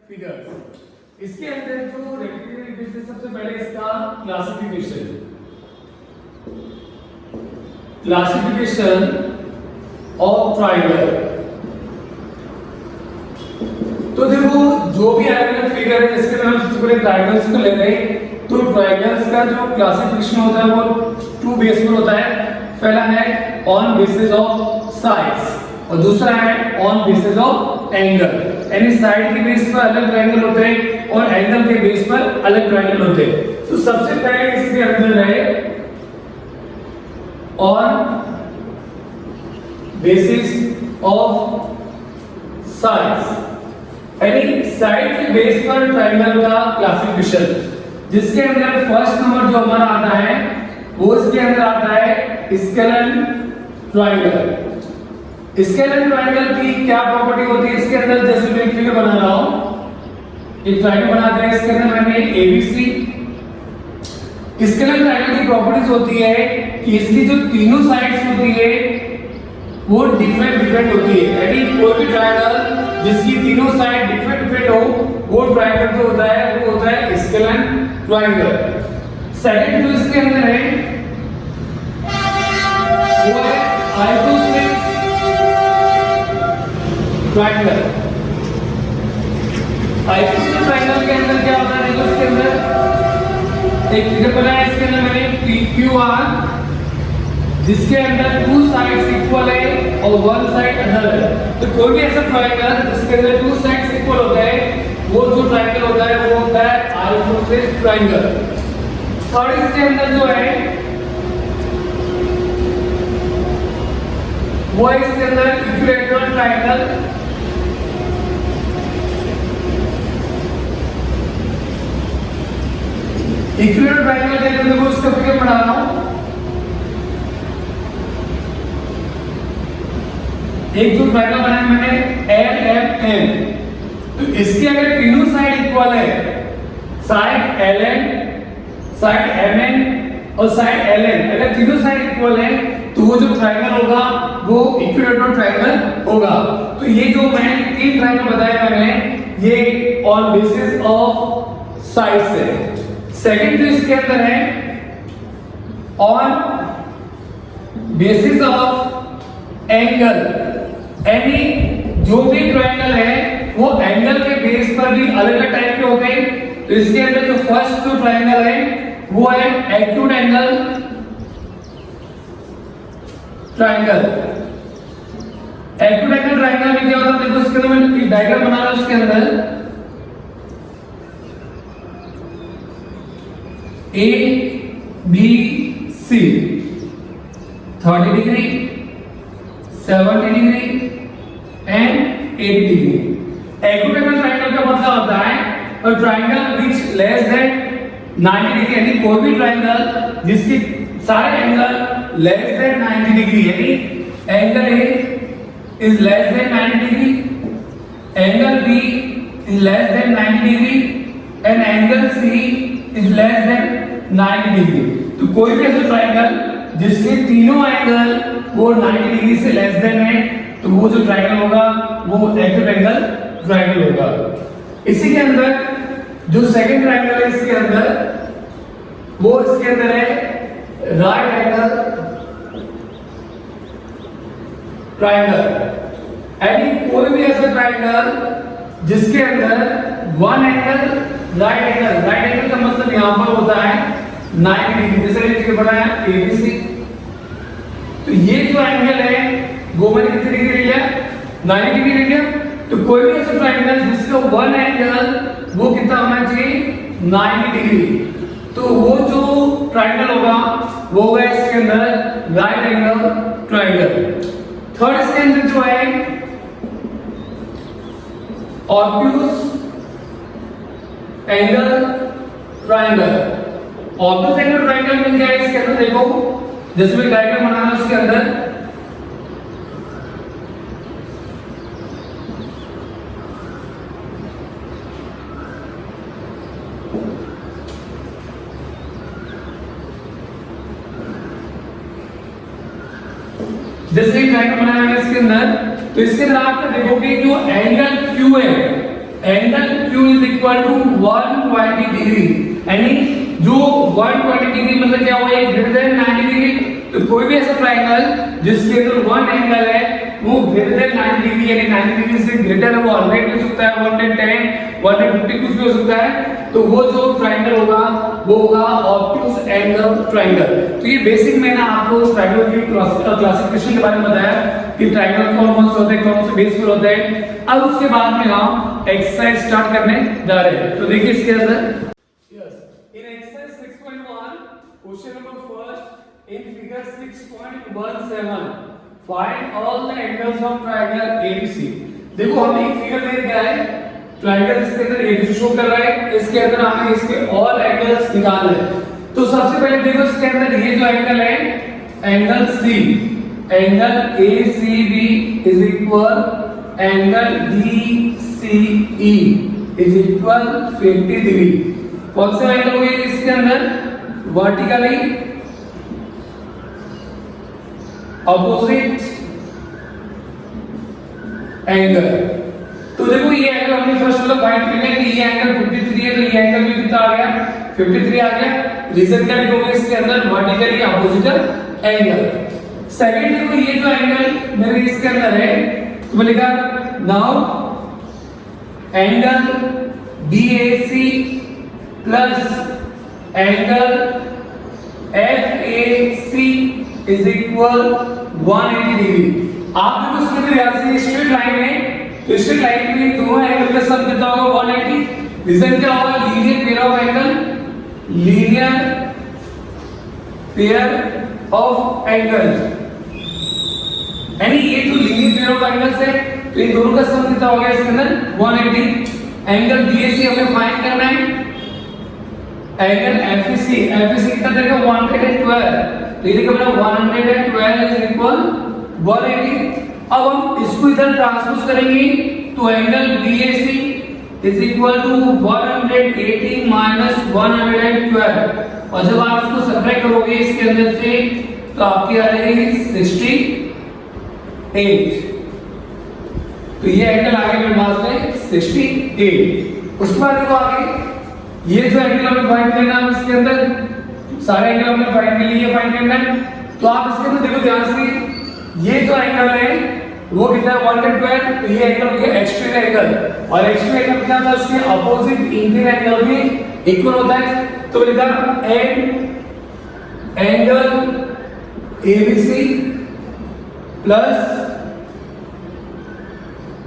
Figures. इसके अंदर जो रेक्टेंगुलर इमेज है सबसे पहले इसका क्लासिफिकेशन ऑफ ट्रायंगल। तो देखो जो भी अलग अलग फिगर है जिसके अंदर हम सबसे पहले ट्रायंगल्स को ले रहे हैं, तो ट्रायंगल्स का जो क्लासिफिकेशन होता है वो टू बेस पर होता है। पहला है ऑन बेसिस ऑफ साइड्स और दूसरा है ऑन बेसिस ऑफ एंगल। यानी साइड के बेस पर अलग ट्रायंगल होते हैं और एंगल के बेस पर अलग ट्रायंगल होते हैं। तो सबसे पहले इसके अंदर है ऑन बेसिस ऑफ साइड्स, यानी साइड के बेस पर ट्रायंगल का क्लासिफिकेशन, जिसके अंदर फर्स्ट नंबर जो हमारा आता है वो इसके अंदर आता है स्केलन ट्रायंगल। स्केलन ट्रायंगल की क्या प्रॉपर्टी होती है इसके अंदर? जैसे मैं एक फिगर बना रहा हूं, एक ट्रायंगल बनाते हैं, इसके अंदर मैंने एबीसी। स्केलन ट्रायंगल की प्रॉपर्टीज होती है कि इसकी जो तीनों साइड्स होती है वो डिफरेंट होती है। यानी कोई भी ट्रायंगल जिसकी तीनों साइड डिफरेंट हो वो ट्रायंगल जो होता है वो होता है स्केलन ट्रायंगल। सेकंड जो इसके अंदर है वो है आइसोसेलेस ट्रायंगल। आइसोसेलेस ट्रायंगल के अंदर क्या होता है? देखो इसके अंदर एक फिगर बनाया, इसके अंदर मैंने PQR जिसके अंदर टू साइड्स इक्वल है और वन साइड अदर है। तो कोई भी ऐसा ट्रायंगल जिसके अंदर टू साइड्स इक्वल होता है वो जो ट्रायंगल होता है वो होता है आइसोसेलेस ट्रायंगल। थर्ड इसके अंदर जो है वो है इसके अंदर इक्विलैटरल ट्रायंगल। इक्विलैटरल ट्रायंगल के अंदर देखो इसका फिगर बना रहा हूं। एक जो ट्रायंगल बनाया मैंने LMN, तो इसके अगर तीनों साइड इक्वल है, साइड LN, साइड MN और साइड LN, अगर तीनों साइड इक्वल है तो वो जो ट्रायंगल होगा वो इक्विलैटरल ट्रायंगल होगा। तो ये जो मैंने तीन ट्रायंगल बताया मैंने ये ऑन बेसिस ऑफ साइड्स है। सेकंड जो इसके अंदर है ऑन बेसिस ऑफ एंगल, यानी जो भी ट्रायंगल है वो एंगल के बेस पर भी अलग अलग टाइप के होते हैं। तो इसके अंदर जो फर्स्ट जो ट्रायंगल है वो है acute angle triangle. Acute angle triangle में क्या होता है? देखो इसके अंदर मैं एक डायग्राम बना रहा हूं, उसके अंदर ABC 30 degree, 70 degree and 80 degree. Acute angle triangle का मतलब होता है और ट्रायंगल विच लेस देन 90 डिग्री, यानी कोई भी ट्रायंगल जिसके सारे एंगल लेस देन 90 डिग्री, यानी angle A is less than 90 degree, angle B is less than 90 degree and angle C is less than 90 degree. तो कोई भी ऐसा ट्रायंगल जिसके तीनों एंगल वो 90 डिग्री से लेस देन है तो वो जो ट्रायंगल होगा वो एक्यूट एंगल ट्रायंगल होगा। इसी के अंदर जो सेकंड ट्रायंगल है इसके अंदर वो इसके अंदर है राइट एंगल ट्रायंगल। यानी कोई भी ऐसा ट्रायंगल जिसके अंदर वन एंगल राइट एंगल का मतलब यहां पर होता है 90 डिग्री। जैसे ये बनाया ABC, तो ये जो एंगल है वो मैंने कितनी डिग्री लिया? 90 डिग्री लिया। तो कोई भी ऐसा ट्रायंगल जिसका वन एंगल वो कितना होना चाहिए? 90 डिग्री। तो वो जो ट्रायंगल होगा वो होगा इसके अंदर राइट एंगल ट्रायंगल। थर्ड इसके अंदर जो है obtuse angle triangle. Obtuse angle triangle में क्या है इसके अंदर? देखो जैसे मैं डायग्राम बना रहा हूं उसके अंदर जैसे एक ट्रायंगल बनाया है इसके अंदर, तो इसके अंदर आप देखोगे जो एंगल Q है, angle Q is equal to 120 degree, यानी जो 120 डिग्री मतलब क्या हुआ, ग्रेटर देन 90 डिग्री। तो कोई भी ऐसा ट्रायंगल जिसके अंदर वन एंगल है वो ग्रेटर देन 90 डिग्री यानी 90 डिग्री से ग्रेटर है, वो 100 हो सकता है, 110, 150 कुछ भी हो सकता है, तो वो जो ट्रायंगल होगा वो होगा ऑब्टयूज एंगल ट्रायंगल। तो ये बेसिक मैंने आपको ट्रायंगल की क्लासिफिकेशन के बारे में बताया कि ट्रायंगल कौन कौन से होते हैं, कौन से बेस पर होते हैं। अब उसके बाद में हम एक्सरसाइज स्टार्ट करने जा रहे हैं। तो देखिए इसके अंदर in exercise 6.1 question number first in figure 6.17 find all the angles of triangle ABC। देखो हमें एक फिगर दे दिया है ट्रायंगल जिसके अंदर ABC शो कर रहा है, इसके अंदर हमें इसके ऑल एंगल्स निकालने हैं। तो सबसे पहले देखो इसके अंदर ये जो एंगल है angle C, angle ACB is equal angle DCE is equal 50 degree. कौन सा एंगल हुई इसके अंदर, वर्टिकली अपोजिट एंगल। तो देखो ये एंगल हमने फर्स्ट वाला फाइंड करना है कि ये एंगल 53 है, तो ये एंगल भी कितना आ गया, 53 आ गया। रीजन क्या लिखोगे इसके अंदर, वर्टिकली अपोजिट एंगल। सेकंड देखो ये जो एंगल मेरे इसके अंदर है तो मैं लिखा now angle BAC plus angle FAC is equal 180 degree. आप देखो इसके अंदर यहाँ से स्ट्रेट लाइन है, तो स्ट्रेट लाइन में दोनों एंगल का सम कितना होगा 180। रीजन क्या होगा, linear pair of angle, linear pair of angle, यानी ये जो लीनियर पेयर ऑफ एंगल्स है तो इन दोनों का सम कितना होगा इसके अंदर 180। एंगल BAC हमें फाइंड करना है, एंगल FAC कितना देगा 112, तो ये देखो अपना 112 इज इक्वल 180। अब हम इसको इधर ट्रांसपोज करेंगे तो angle BAC is equal to 180 minus 112, और जब आप इसको सब्ट्रैक्ट करोगे इसके अंदर से तो आपकी आ जाएगी 68। तो ये एंगल आ गया मेरे पास में 68। उसके बाद देखो आगे ये जो एंगल हमें फाइंड करना है इसके अंदर सारे एंगल हमने फाइंड कर लिए, फाइंड करना है। तो आप इसके अंदर देखो ध्यान से ये जो एंगल है वो कितना है 112, तो ये एंगल हो गया एक्सट्रीम एंगल, और एक्सट्रीम एंगल क्या था उसके अपोजिट इंटीरियर एंगल भी इक्वल होता है। तो लिखा angle ABC plus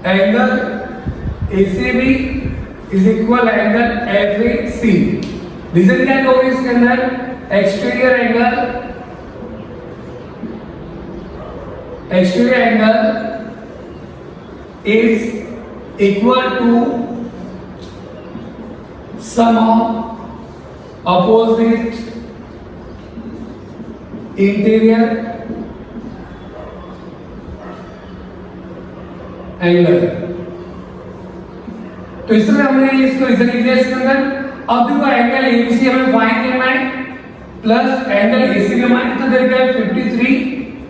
angle ACB is equal angle FAC। Reason क्या होगा इसके अंदर, exterior angle is equal to sum of opposite interior angle. तो इस तरह हमने इसको रीजन लिख दिया इसके अंदर। अब देखो एंगल ABC हमें फाइंड करना है प्लस एंगल ACB हमारे कितना दे रखा है 53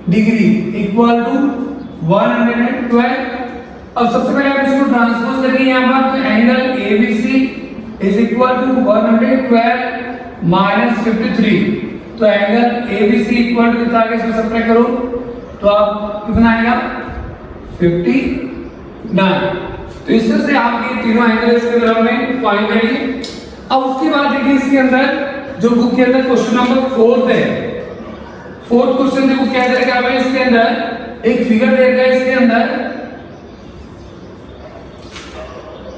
डिग्री इक्वल टू 112। अब सबसे पहले आप इसको ट्रांसपोज करेंगे यहां पर, तो angle ABC is equal to 112 minus 53, तो एंगल ABC इक्वल टू कितना आएगा इसमें सब्ट्रैक्ट करो तो आप कितना आएगा 59। तो इस तरह से आप ये तीनों एंगल इसके अंदर हमने फाइंड कर लिए। अब उसके बाद देखिए इसके अंदर जो बुक के अंदर क्वेश्चन नंबर 4 है, फोर्थ क्वेश्चन देखो क्या दे रखा है इसके अंदर, एक फिगर दे रखा है इसके अंदर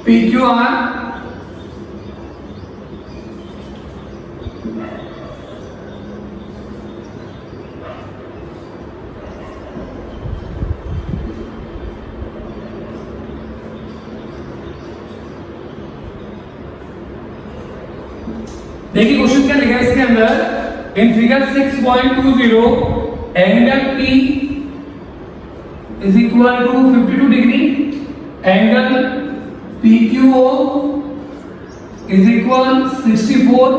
PQR देखिए क्वेश्चन क्या लिखा है इसके अंदर, in figure 6.20 angle P is equal to 52 degree, angle PQO is equal 64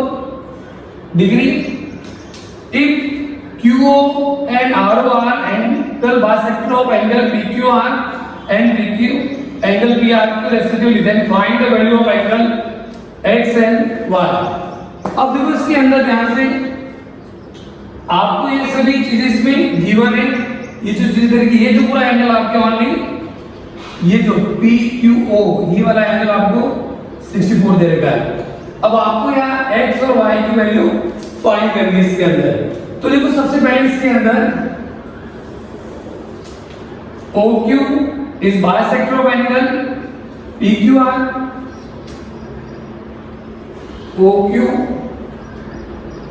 degree. If QO and RO are angle bisector of angle PQR and angle P R Q respectively, then find the value of angle x and y. अब देखो इसके अंदर ध्यान से आपको ये सभी चीजें इसमें गिवन है, ये जो चीज करेगी, ये जो पूरा एंगल आपके ऑनली ये जो पी क्यू ओ ये वाला एंगल आपको 64 दे रखा है। अब आपको यहाँ x और y की वैल्यू फाइंड करनी है इसके अंदर। तो देखो सबसे पहले इसके अंदर OQ is bisector of angle PQR, OQ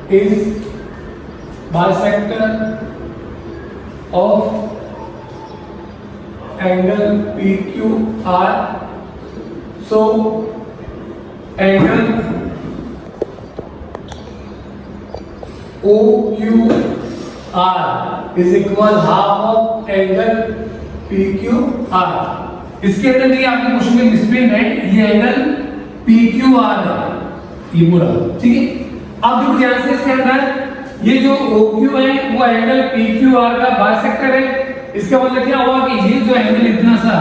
is bisector of angle PQR, so angle OQR is equal half of angle PQR। इसके अंदर नहीं आपके क्वेश्चन में मिसप्रिंट है, ये एंगल PQR है ये पूरा, ठीक है। अब देखो ध्यान से इसके अंदर ये जो OQ है वो एंगल PQR का बाइसेक्टर है। इसका मतलब क्या हुआ कि ये जो एंगल इतना सा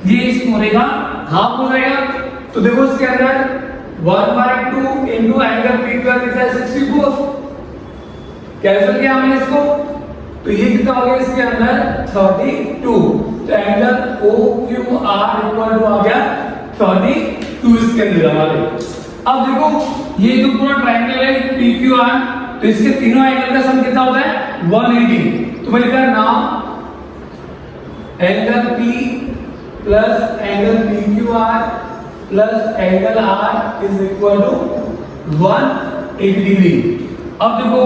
ये इस पूरे का हाफ हो जाएगा। तो देखो इसके अंदर 1/2 इनटू एंगल PQR कितना है 64, कैंसिल किया हमने इसको, तो ये कितना हो गया इसके अंदर 32। तो एंगल OQR इक्वल टू आ गया 32 इसके अंदर हमारे। अब देखो ये जो पूरा ट्रायंगल है PQR, तो इसके तीनों एंगल का सम कितना होता है 180। तो मैं लिखा now angle P plus angle PQR plus angle R is equal to 180 degree. अब देखो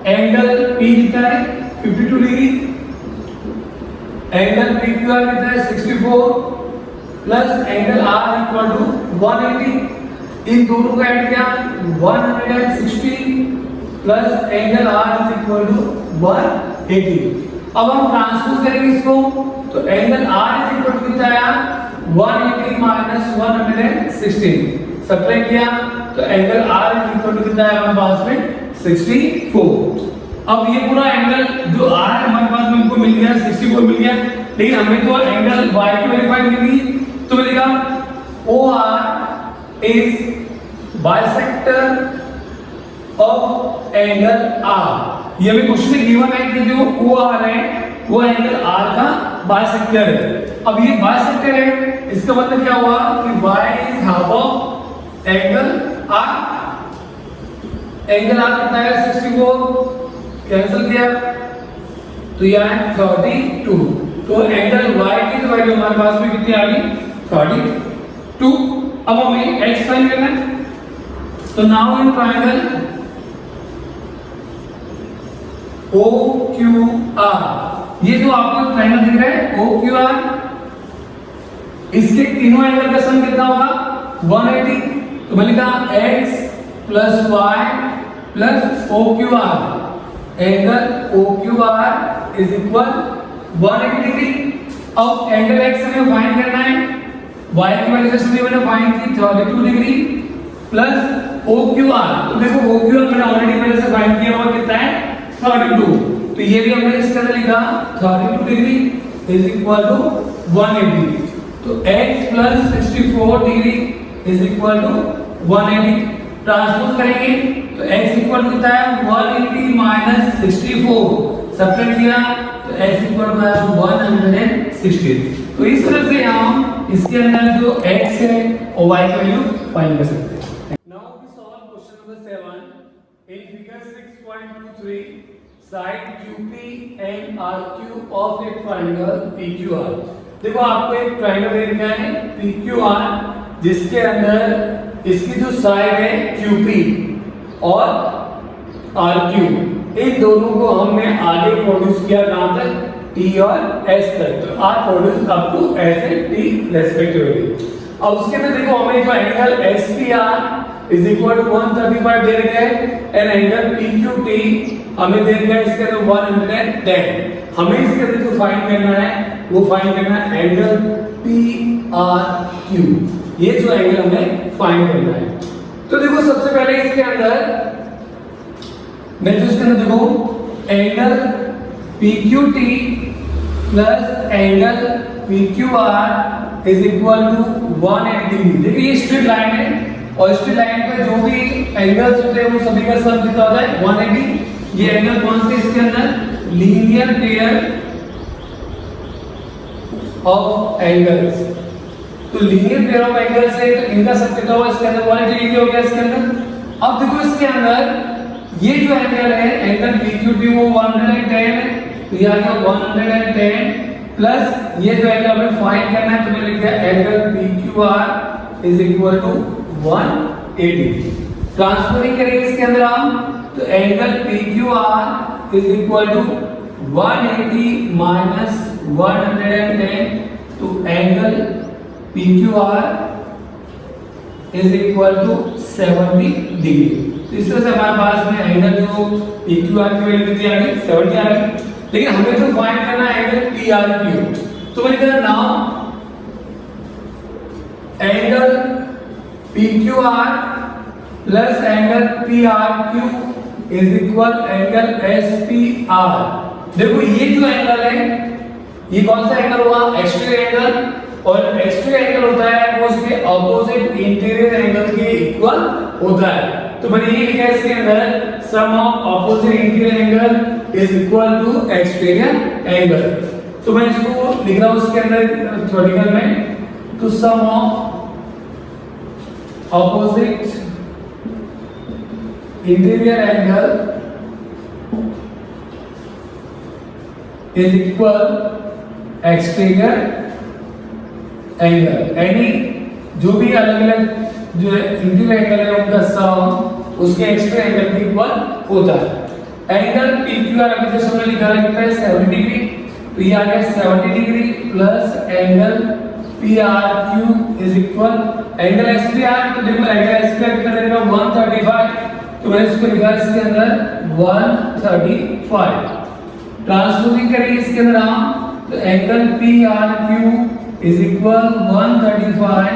एंगल P कितना है 52 डिग्री, एंगल PQR कितना है 64 plus angle R equal to 180। इन दोनों का ऐड किया 160 plus angle R is equal to 180। अब हम ट्रांसपोज करेंगे इसको, तो angle R is equal to कितना आया 180 माइनस 116, सब्ट्रैक्ट किया तो angle R is equal to कितना आया हमारे पास में 64। अब ये पूरा एंगल जो R है हमारे पास में हमको मिल गया 64 मिल गया, लेकिन हमें तो एंगल Y की वैल्यू फाइंड करनी है। तो मिलेगा OR is bisector of angle R। ये भी क्वेश्चन में गिवन है कि जो OR है वो एंगल R का बाइसेक्टर है। अब ये बाइसेक्टर है, इसका मतलब क्या हुआ कि Y is half of angle R। Angle R कितना है 64, कैंसिल किया तो यह है 32। तो एंगल Y की वैल्यू हमारे पास में कितनी आ गई 32। अब हमें x फाइंड करना है, तो नाउ इन ट्रायंगल OQR, ये जो आपको ट्रायंगल दिख रहा है OQR, इसके तीनों एंगल का सम कितना होगा 180। तो मैंने कहा x plus y plus OQR, angle OQR is equal 180 degree. अब एंगल x हमें फाइंड करना है, y की वैल्यू से मैंने फाइंड की 32 डिग्री प्लस OQR। तो देखो OQR मैंने ऑलरेडी पहले से फाइंड किया हुआ कितना है 32, तो ये भी हमने इसके अंदर लिखा 32 डिग्री इज इक्वल टू 180। तो x plus 64 degree is equal to 180। Transpose करेंगे तो x इक्वल टू कितना है 180 माइनस 64, सब्ट्रैक्ट किया तो x इक्वल टू है 160। तो इस तरह से हम इसके अंदर जो x है और y की वैल्यू फाइंड कर सकते हैं। Now we solve question number 7 in figure 6.23 side QP and RQ of एक ट्रायंगल PQR। देखो आपको एक ट्रायंगल दे रखा है PQR, जिसके अंदर इसकी जो साइड है QP और RQ, इन दोनों को हमने आगे प्रोड्यूस किया कहां तक T और S तक। तो R produce up to S and T respectively. अब उसके अंदर देखो हमें जो angle SPR is equal to 135 दे रखा है एंड एंगल PQT हमें दे रखा है इसके अंदर 110। हमें इसके अंदर जो फाइंड करना है वो फाइंड करना है एंगल PRQ, ये जो एंगल हमें फाइंड करना है। तो देखो सबसे पहले इसके अंदर मैं जो इसके अंदर देखो angle PQT plus angle PQR is equal to 180 degree. देखिए ये स्ट्रेट लाइन है और स्ट्रेट लाइन पे जो भी एंगल्स होते हैं वो सभी का सम कितना होता है 180। ये एंगल कौन से इसके अंदर लीनियर पेयर ऑफ एंगल्स, तो लीनियर पेयर ऑफ एंगल्स है तो इनका सम कितना होगा इसके अंदर 180 डिग्री हो गया इसके अंदर। अब देखो इसके अंदर ये जो एंगल है एंगल PQT वो 110 है, तो ये आ गया 110 प्लस ये जो एंगल हमें फाइंड करना है तो मैं लिख दिया angle PQR is equal to 180। Transferring करेंगे इसके अंदर हम तो angle PQR is equal to 180 minus 110 तो angle PQR is equal to 70 degree. तो इस तरह से हमारे पास में एंगल जो PQR की वैल्यू कितनी आ गई 70 आ गई। लेकिन हमें तो फाइंड करना है एंगल PRQ, तो मैंने कहा now angle PQR plus angle PRQ is equal angle SPR। देखो ये जो एंगल है ये कौन सा एंगल हुआ एक्सट्रीम एंगल, और एक्सट्रीम एंगल होता है वो उसके अपोजिट इंटीरियर एंगल के इक्वल होता है। तो मैंने ये लिखा है इसके अंदर sum of opposite interior angle is equal to exterior angle. तो मैं इसको लिख रहा हूं इसके अंदर थ्योरेटिकल में, तो sum of opposite interior angle is equal exterior angle. यानी जो भी अलग अलग जो इंटीरियर एंगल है उनका सम उसके एक्सट्रा एंगल के इक्वल होता है। एंगल PQR अभी जैसे हमने लिखा है 70 डिग्री, तो ये आ गया 70 degree plus angle PRQ is equal angle SPR। तो देखो एंगल SPR कितना देगा 135, तो मैंने इसको लिखा इसके अंदर 135। ट्रांसपोजिंग करेंगे इसके अंदर हम तो angle PRQ is equal 135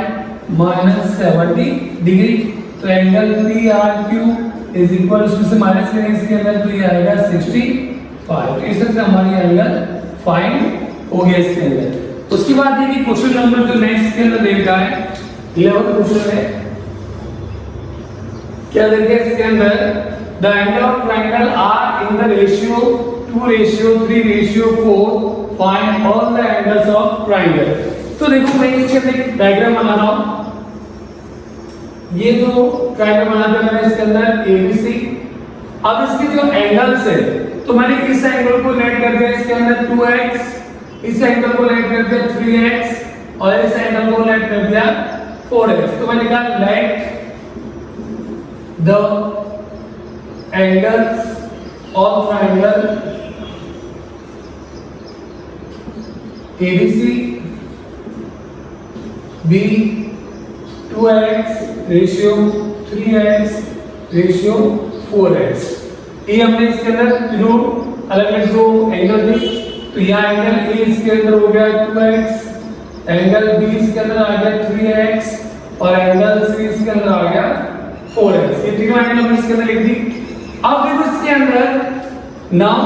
minus 70 degree, तो एंगल PRQ इज इक्वल उसमें से माइनस करेंगे इसके अंदर तो ये आएगा 65। तो इस तरह से हमारी एंगल फाइंड हो गया इसके अंदर। उसके बाद देखिए क्वेश्चन नंबर जो नेक्स्ट के अंदर देखा है 11th क्वेश्चन है, क्या देखिए इसके अंदर the angle of triangle are in the ratio 2:3:4 find all the angles of triangle. तो देखो मैं इसके अंदर एक डायग्राम बना रहा हूं, ये जो ट्रायंगल बनाते हैं मैंने इसके अंदर ABC। अब इसके जो एंगल्स है तो मैंने इस एंगल को लेट कर दिया इसके अंदर 2x, इस एंगल को लेट कर दिया 3x और इस एंगल को लेट कर दिया 4x। तो मैंने लिखा let the angles of triangle ABC be 2x ratio 3x ratio 4x। ये हमने इसके अंदर तीनों अलग अलग जो एंगल थे, तो यहाँ एंगल A इसके अंदर हो गया 2x, एंगल B इसके अंदर आ गया 3x और एंगल C इसके अंदर आ गया 4x। ये तीनों एंगल हमने इसके अंदर लिख दी। अब देखो इसके अंदर नाउ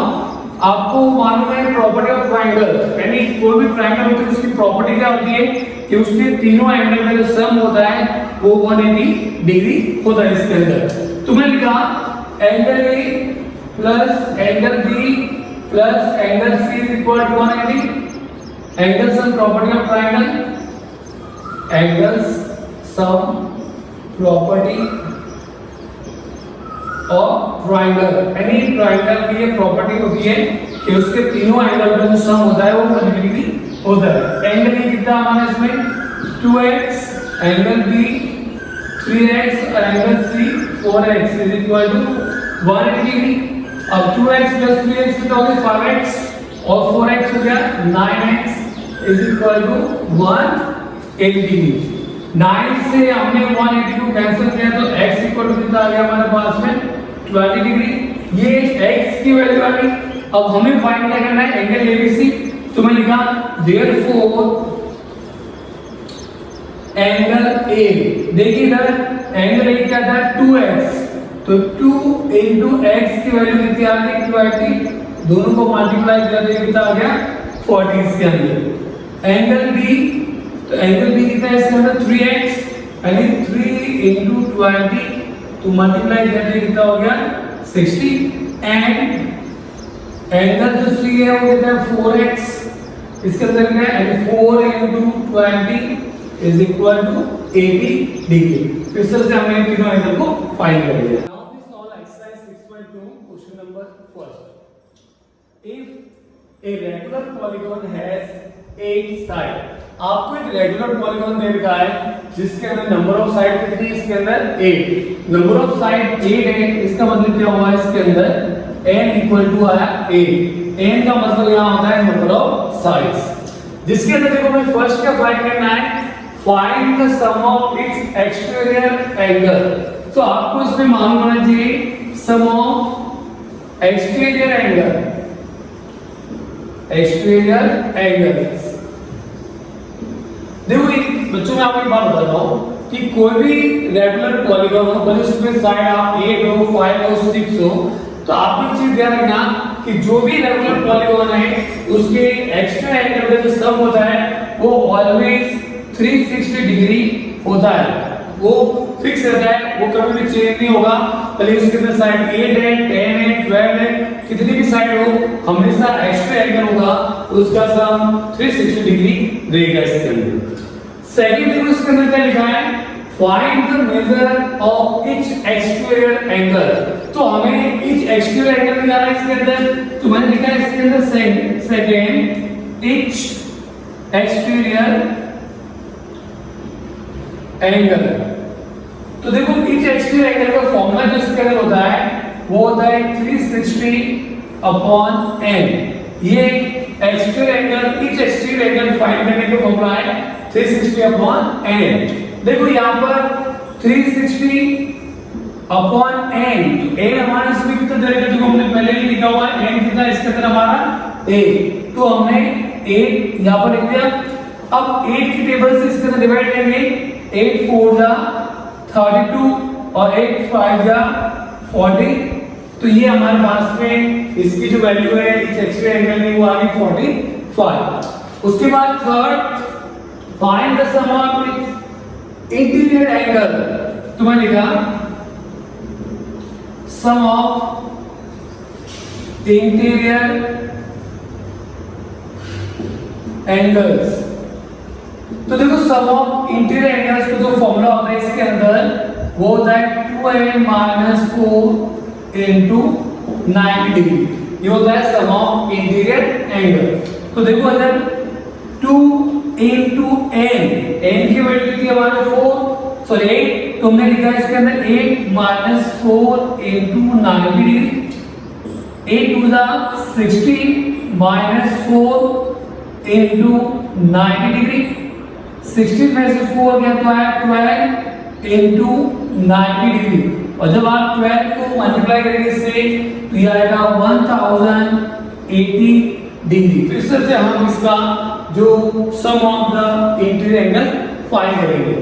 आपको मालूम है प्रॉपर्टी ऑफ ट्रायंगल, यानी कोई भी ट्रायंगल होता है उसकी प्रॉपर्टी क्या होती है कि उसके तीनों एंगल का जो सम होता है वो 180 डिग्री होता है इसके अंदर। तो मैंने लिखा angle A plus angle B plus angle C is equal to 180। Angle sum property of triangle, angles sum property और ट्रायंगल, यानी ट्रायंगल की ये प्रॉपर्टी होती है कि उसके तीनों एंगल का जो सम होता है वो 180 डिग्री होता है। एंगल ए कितना हमारा इसमें 2x, एंगल B 3x और angle C 4x is equal to 180 degree. अब 2x प्लस 3x कितना हो गया 5x और 4x हो गया 9x is equal to 180 degree. 9 से हमने 180 को कैंसिल किया तो x इक्वल टू कितना आ गया हमारे पास में 20 डिग्री। ये x की वैल्यू आ गई। अब हमें फाइंड क्या करना है एंगल ABC, तो मैं लिखा देयरफॉर एंगल A। देखिए इधर एंगल A क्या था 2x, तो 2 into x की वैल्यू कितनी आ गई 20, दोनों को मल्टीप्लाई किया तो कितना आ गया 40 इसके अंदर। एंगल B तो एंगल बी कितना है इसके अंदर 3x, यानी 3 into 20 तो मल्टीप्लाई करने कितना हो गया 60, एंड एंगल जो सी है वो कितना है 4x, इसके अंदर क्या है यानी 4 into 20 is equal to 80 degree. तो इस तरह से हमने तीनों एंगल को फाइंड कर लिया। Now we solve exercise 6.2 question number first. If a regular polygon has 8 side, आपको एक रेगुलर पॉलीगॉन दे रखा है जिसके अंदर नंबर ऑफ साइड कितनी है, इसके अंदर 8, नंबर ऑफ साइड 8 है, इसका मतलब क्या हुआ इसके अंदर n इक्वल टू आया 8, n का मतलब यहां होता है नंबर ऑफ साइड्स, जिसके अंदर देखो मैं फर्स्ट क्या फाइंड करना है, find the sum of its exterior angle. तो आपको इसमें मालूम होना चाहिए sum of exterior angle, exterior angles. देखो बच्चों मैं आपको एक बात बता रहा हूं कि कोई भी रेगुलर पॉलीगॉन हो, भले उसमें साइड आप 8 हो 5 हो 6 हो, तो आप एक चीज ध्यान रखना कि जो भी रेगुलर पॉलीगॉन है उसके एक्स्ट्रा एंगल का जो सम होता है वो ऑलवेज 360 डिग्री होता है, वो फिक्स रहता है, वो कभी भी चेंज नहीं होगा। भले उसके अंदर साइड 8 है 10 है 12 है, कितनी भी साइड हो हमेशा एक्स्ट्रा एंगल होगा, उसका सम 360 डिग्री रहेगा इसके अंदर। सेकंड देखो इसके अंदर क्या लिखा है, find the measure of each exterior angle. तो हमें ईच एक्सटीरियर एंगल निकालना है इसके अंदर, तो मैंने लिखा है इसके अंदर सेकंड ईच एक्सटीरियर एंगल। तो देखो ईच एक्सटीरियर एंगल का फॉर्मूला जो इसके अंदर होता है वो होता है 360/n। ये exterior angle, each exterior angle find करने का फॉर्मूला है 360/n। देखो यहाँ पर 360/n, तो n हमारा इसमें कितना दे रखा है, देखो हमने पहले ही लिखा हुआ है n कितना इसके अंदर हमारा 8, तो हमने 8 यहाँ पर लिख दिया। अब 8 की टेबल से इसके अंदर डिवाइड करेंगे, 8 4 जा 32 और 8 5 जा 40, तो ये हमारे पास में इसकी जो वैल्यू है इस एक्स्ट्रा एंगल की वो आ गई 45। उसके बाद third find the sum of interior angle, तो मैं लिखा सम ऑफ इंटीरियर एंगल्स। तो देखो सम ऑफ इंटीरियर एंगल्स का जो फॉर्मूला होता है इसके अंदर वो होता है 2n - 4 into 90 डिग्री, ये होता है सम ऑफ इंटीरियर एंगल। तो देखो अगर 2 into n, n की वैल्यू कितनी है हमारे 4 सॉरी 8, तो हमने लिखा है इसके अंदर 8 - 4 into 90 डिग्री, 8 2 जा 16 - 4 into 90 डिग्री, 16 में से 4 गया तो आया 12 into 90 डिग्री, और जब आप 12 को मल्टीप्लाई करेंगे इससे तो ये आएगा 1080 डिग्री। तो इस तरह से हम इसका जो sum of the interior angle find करेंगे।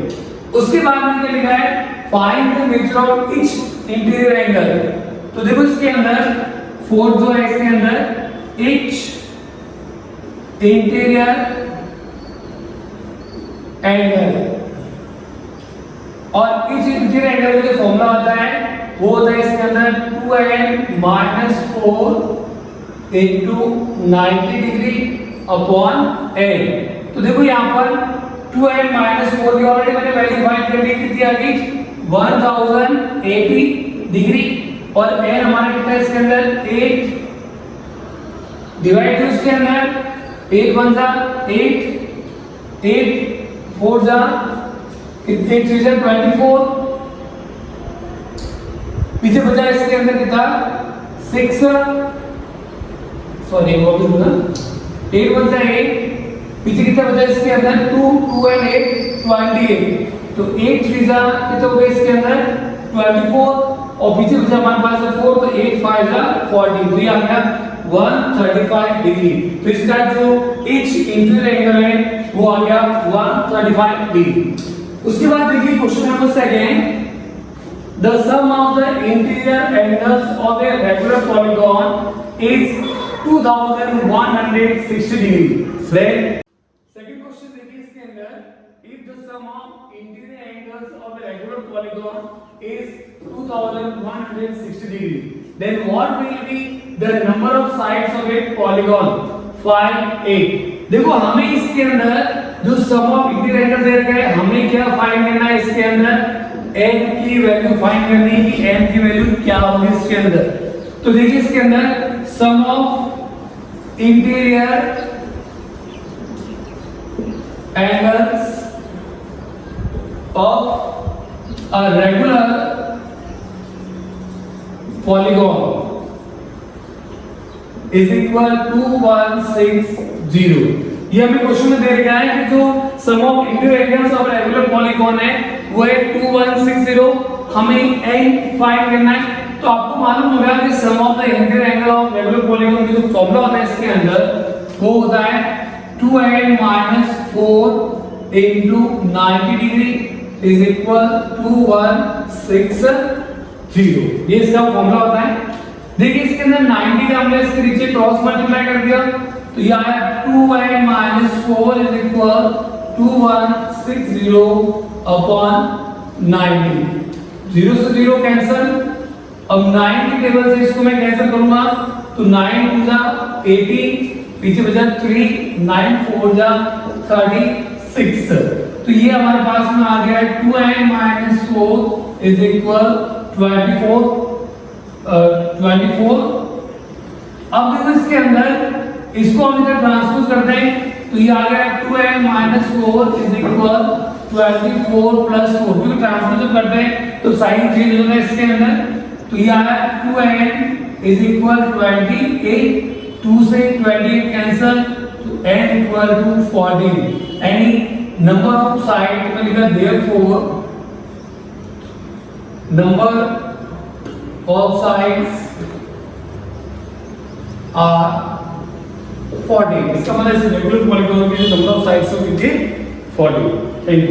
उसके बाद में क्या लिखा है, find the measure of each interior angle. तो देखो इसके अंदर 4 जो है इसके अंदर ईच इंटीरियर एंगल, और इस इंटीरियर एंगल का जो फॉर्मूला होता है वो होता है इसके अंदर 2n - 4 into 90 degree upon n। तो देखो यहाँ पर 2n - 4 की ऑलरेडी मैंने वैल्यू फाइंड कर ली, कितनी आ गई 1080 डिग्री, और n हमारा कितना है इसके अंदर 8 डिवाइड उसके अंदर 8 1 जा 8 8 4 जा 8 3 जा 24, पीछे बचा इसके अंदर कितना 6 सॉरी वो भी होगा 8 1 जा 8, पीछे कितना बचा इसके अंदर 2 2 and 8 28, तो 8 3 जा कितना हो गया इसके अंदर 24, और पीछे बचा हमारे पास 4, तो 8 5 जा 40, तो ये आ गया 135 डिग्री। तो इसका जो ईच इंटीरियर एंगल है वो आ गया 135 डिग्री। उसके बाद देखिए question number second, the sum of the interior angles of a regular polygon is 2160 degree। Then second question देखिए इसके अंदर if the sum of interior angles of a regular polygon is 2160 degree, then what will be the number of sides of a polygon? 5, 8. देखो हमें इसके अंदर जो sum of interior angle दे रखा है, हमें क्या फाइंड करना है इसके अंदर? n की वैल्यू फाइंड करनी है कि n की वैल्यू क्या होगी इसके अंदर। तो देखिए इसके अंदर sum of interior angles of a regular polygon is equal to 160। ये हमें क्वेश्चन में दे रखा है कि जो sum of interior angles of regular polygon है वो है 2160, हमें n फाइंड करना है। तो आपको मालूम होगा कि sum of the interior angle of regular polygon की जो फॉर्मूला होता है इसके अंदर वो होता है 2n - 4 into 90 degree is equal to 160। ये इसका फॉर्मूला होता है। देखिए इसके अंदर 90 का हमने इसके नीचे क्रॉस मल्टीप्लाई कर दिया तो ये आया 2n - 4 is equal to 160 upon 90। 0 से 0 कैंसिल। अब 9 की टेबल से इसको मैं कैंसिल करूंगा तो 9 2 जा 18, पीछे बचा 3, 9 4 जा 36। तो ये हमारे पास में आ गया 2n - 4 is equal 24। अब देखो इसके अंदर इसको हम इधर ट्रांसपोज करते हैं तो ये आ गया 2n - 4 is equal 24 + 4। क्योंकि ट्रांसपोज जब करते हैं तो साइन चेंज होता है इसके अंदर। तो ये आया 2n is equal 28, 2 से 28 कैंसिल तो n equal to 14। Any number of sides में लिखा therefore number of sides are 40। इसका मतलब इस रेगुलर पॉलीगॉन के नंबर ऑफ साइड्स होंगे 40। Thank you.